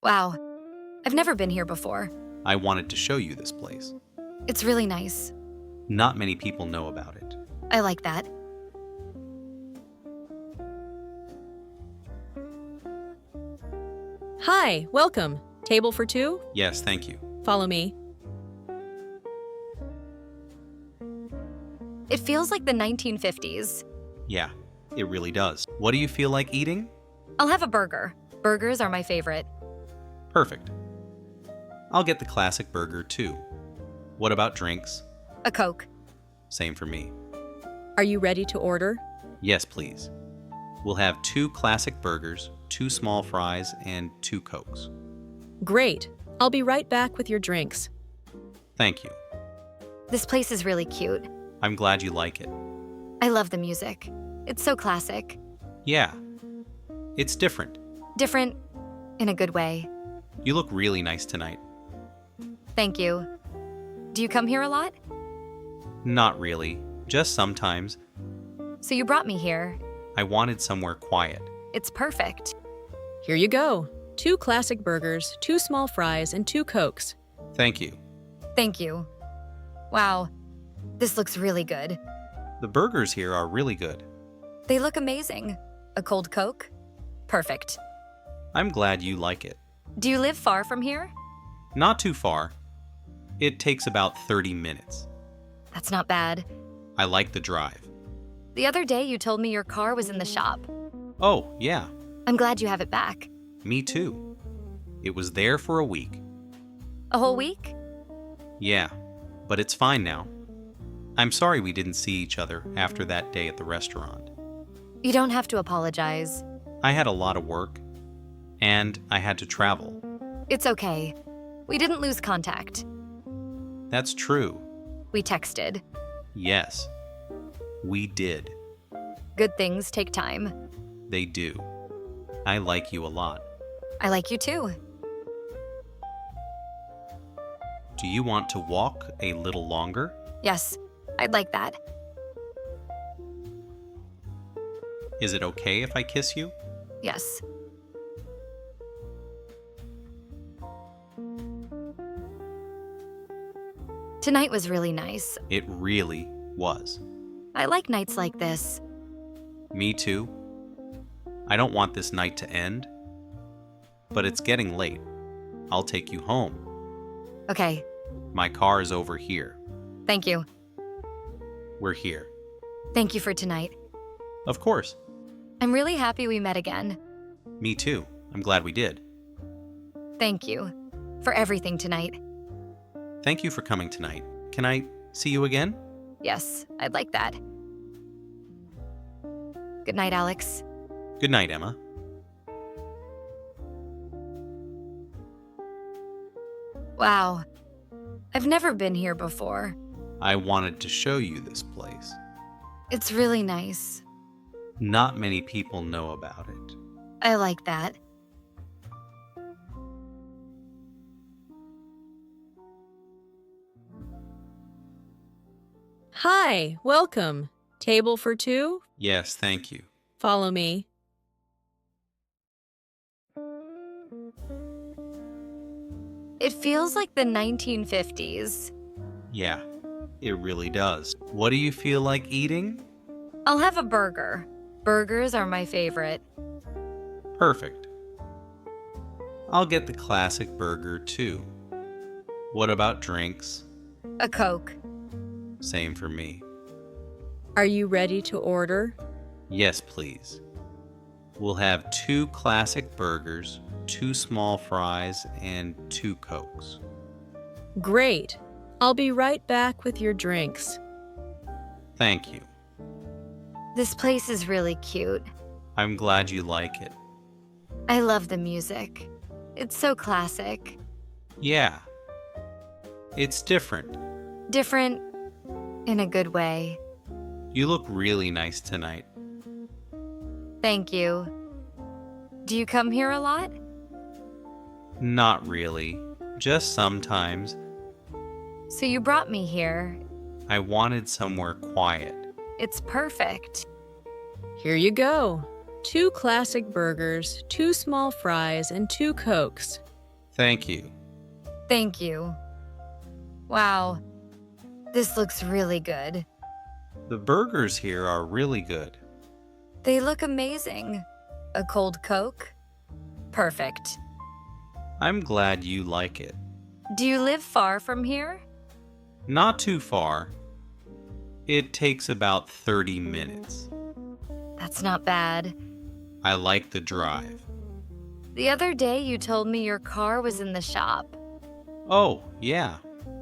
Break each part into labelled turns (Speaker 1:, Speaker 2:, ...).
Speaker 1: Wow, I've never been here before.
Speaker 2: I wanted to show you this place.
Speaker 1: It's really nice.
Speaker 2: Not many people know about it.
Speaker 1: I like that.
Speaker 3: Hi, welcome. Table for two?
Speaker 2: Yes, thank you.
Speaker 3: Follow me.
Speaker 1: It feels like the 1950s.
Speaker 2: Yeah, it really does. What do you feel like eating?
Speaker 1: I'll have a burger. Burgers are my favorite.
Speaker 2: Perfect. I'll get the classic burger too. What about drinks?
Speaker 1: A Coke.
Speaker 2: Same for me.
Speaker 3: Are you ready to order?
Speaker 2: Yes, please. We'll have 2 classic burgers, 2 small fries, and 2 Cokes.
Speaker 3: Great. I'll be right back with your drinks.
Speaker 2: Thank you.
Speaker 1: This place is really cute.
Speaker 2: I'm glad you like it.
Speaker 1: I love the music. It's so classic.
Speaker 2: Yeah, it's different.
Speaker 1: Different in a good way.
Speaker 2: You look really nice tonight.
Speaker 1: Thank you. Do you come here a lot?
Speaker 2: Not really, just sometimes.
Speaker 1: So you brought me here.
Speaker 2: I wanted somewhere quiet.
Speaker 1: It's perfect.
Speaker 3: Here you go. 2 classic burgers, 2 small fries, and 2 Cokes.
Speaker 2: Thank you.
Speaker 1: Thank you. Wow, this looks really good.
Speaker 2: The burgers here are really good.
Speaker 1: They look amazing. A cold Coke? Perfect.
Speaker 2: I'm glad you like it.
Speaker 1: Do you live far from here?
Speaker 2: Not too far. It takes about 30 minutes.
Speaker 1: That's not bad.
Speaker 2: I like the drive.
Speaker 1: The other day you told me your car was in the shop.
Speaker 2: Oh, yeah,
Speaker 1: I'm glad you have it back.
Speaker 2: me too. It was there for a week.
Speaker 1: A whole week?
Speaker 2: Yeah, but it's fine now. I'm sorry we didn't see each other after that day at the restaurant.
Speaker 1: You don't have to apologize.
Speaker 2: I had a lot of work, and I had to travel.
Speaker 1: It's okay. We didn't lose contact.
Speaker 2: That's true.
Speaker 1: We texted.
Speaker 2: Yes, we did.
Speaker 1: Good things take time.
Speaker 2: They do. I like you a lot.
Speaker 1: I like you too.
Speaker 2: Do you want to walk a little longer?
Speaker 1: Yes, I'd like that.
Speaker 2: Is it okay if I kiss you?
Speaker 1: Yes. Tonight was really nice.
Speaker 2: It really was.
Speaker 1: I like nights like this.
Speaker 2: Me too. I don't want this night to end, but it's getting late. I'll take you home.
Speaker 1: Okay,
Speaker 2: My car is over here.
Speaker 1: thank you.
Speaker 2: We're here.
Speaker 1: Thank you for tonight.
Speaker 2: Of course.
Speaker 1: I'm really happy we met again.
Speaker 2: Me too. I'm glad we did.
Speaker 1: Thank you for everything tonight.
Speaker 2: Thank you for coming tonight. Can I see you again?
Speaker 1: Yes, I'd like that. Good night, Alex.
Speaker 2: Good night, Emma.
Speaker 1: Wow, I've never been here before.
Speaker 2: I wanted to show you this place.
Speaker 1: It's really nice.
Speaker 2: Not many people know about it.
Speaker 1: I like that.
Speaker 3: Hi, welcome. Table for two?
Speaker 2: Yes, thank you.
Speaker 3: Follow me.
Speaker 1: It feels like the 1950s.
Speaker 2: Yeah, it really does. What do you feel like eating?
Speaker 1: I'll have a burger. Burgers are my favorite.
Speaker 2: Perfect. I'll get the classic burger too. What about drinks?
Speaker 1: A Coke.
Speaker 2: Same for me.
Speaker 3: Are you ready to order?
Speaker 2: Yes, please. We'll have 2 classic burgers, 2 small fries, and 2 Cokes.
Speaker 3: Great. I'll be right back with your drinks.
Speaker 2: Thank you.
Speaker 1: This place is really cute.
Speaker 2: I'm glad you like it.
Speaker 1: I love the music. It's so classic.
Speaker 2: Yeah. It's different.
Speaker 1: Different in a good way.
Speaker 2: You look really nice tonight.
Speaker 1: Thank you. Do you come here a lot?
Speaker 2: Not really. Just sometimes.
Speaker 1: So you brought me here.
Speaker 2: I wanted somewhere quiet.
Speaker 1: It's perfect.
Speaker 3: Here you go. 2 classic burgers, 2 small fries, and 2 Cokes.
Speaker 2: Thank you.
Speaker 1: Thank you. Wow, this looks really good.
Speaker 2: The burgers here are really good.
Speaker 1: They look amazing. A cold Coke? Perfect.
Speaker 2: I'm glad you like it.
Speaker 1: Do you live far from here?
Speaker 2: Not too far. It takes about 30 minutes.
Speaker 1: That's not bad.
Speaker 2: I like the drive.
Speaker 1: The other day you told me your car was in the shop.
Speaker 2: Oh, yeah,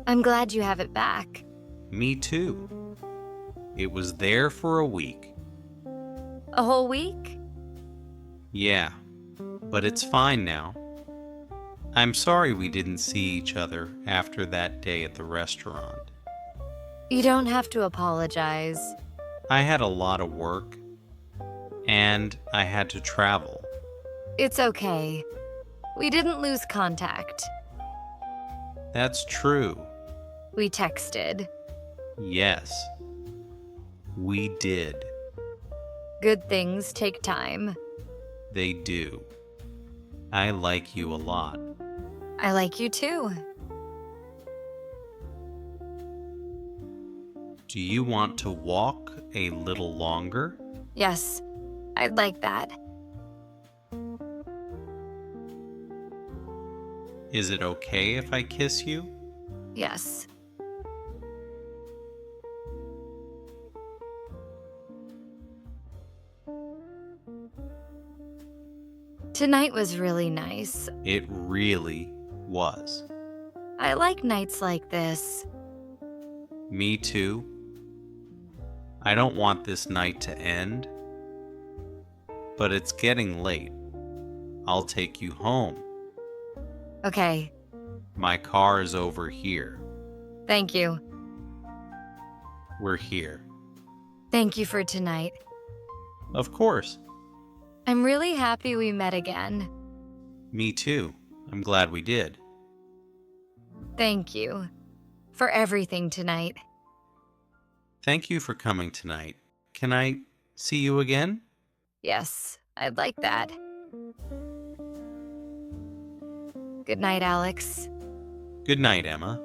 Speaker 1: I'm glad you have it back.
Speaker 2: me too. It was there for a week.
Speaker 1: A whole week?
Speaker 2: Yeah, but it's fine now. I'm sorry we didn't see each other after that day at the restaurant.
Speaker 1: You don't have to apologize.
Speaker 2: I had a lot of work, and I had to travel.
Speaker 1: It's okay. We didn't lose contact.
Speaker 2: That's true.
Speaker 1: We texted.
Speaker 2: Yes, we did.
Speaker 1: Good things take time.
Speaker 2: They do. I like you a lot.
Speaker 1: I like you too.
Speaker 2: Do you want to walk a little longer?
Speaker 1: Yes, I'd like that.
Speaker 2: Is it okay if I kiss you?
Speaker 1: Yes. Tonight was really nice.
Speaker 2: It really was.
Speaker 1: I like nights like this.
Speaker 2: Me too. I don't want this night to end, but it's getting late. I'll take you home.
Speaker 1: Okay,
Speaker 2: My car is over here.
Speaker 1: thank you.
Speaker 2: We're here.
Speaker 1: Thank you for tonight.
Speaker 2: Of course.
Speaker 1: I'm really happy we met again.
Speaker 2: Me too. I'm glad we did.
Speaker 1: Thank you for everything tonight.
Speaker 2: Thank you for coming tonight. Can I see you again?
Speaker 1: Yes, I'd like that. Good night, Alex.
Speaker 2: Good night, Emma.